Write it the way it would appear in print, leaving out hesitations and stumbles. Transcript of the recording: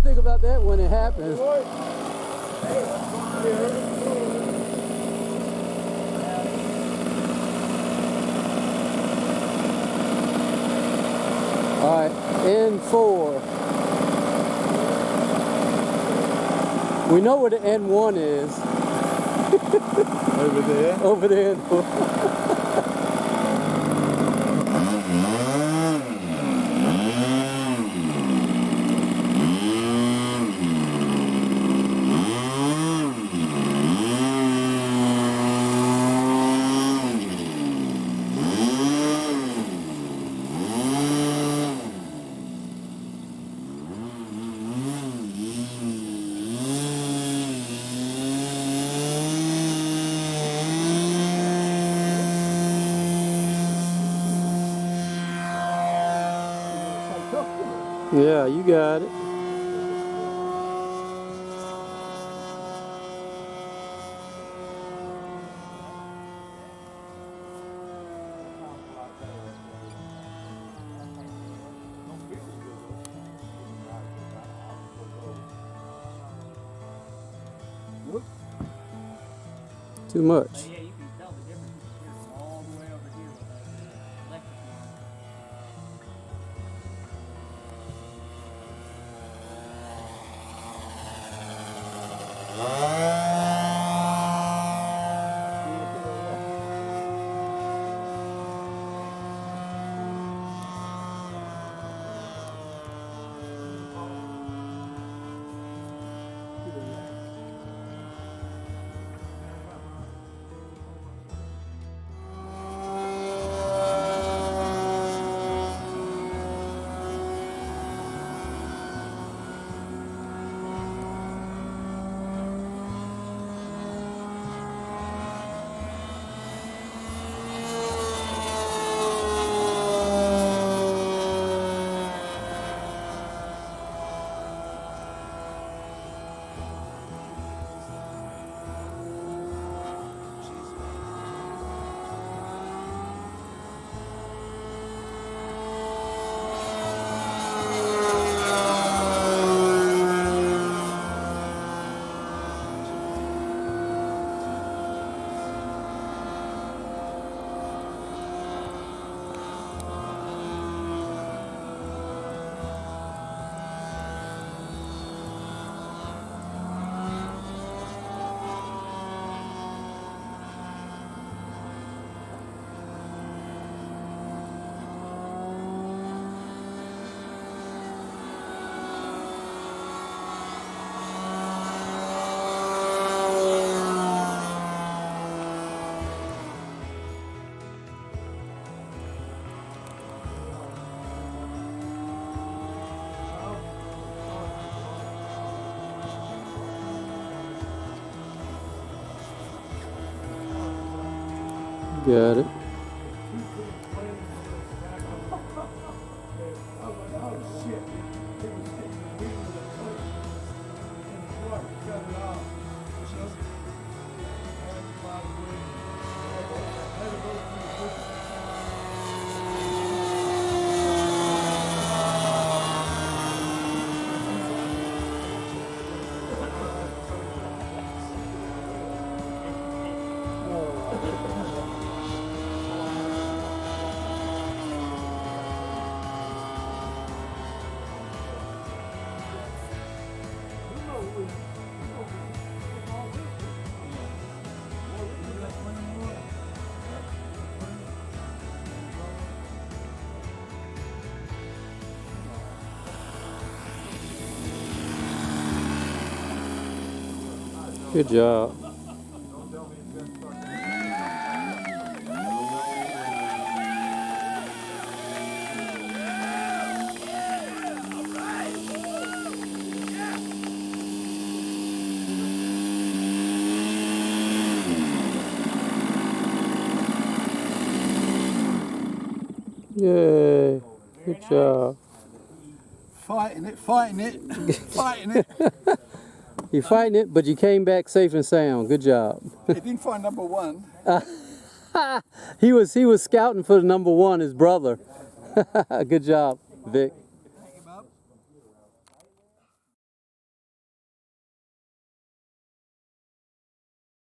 think about that when it happens. All right, N4. We know where the N1 is. Over there? Over there. Yeah, you got it. Too much. Yeah, you can tell the difference here from all the way over here with the electric Got it. Good job. Yay. Good job. Fighting it, fighting it, fighting it. You're fighting it, but you came back safe and sound. Good job. He didn't find number one. He was scouting for the number one, his brother. Good job, Vic.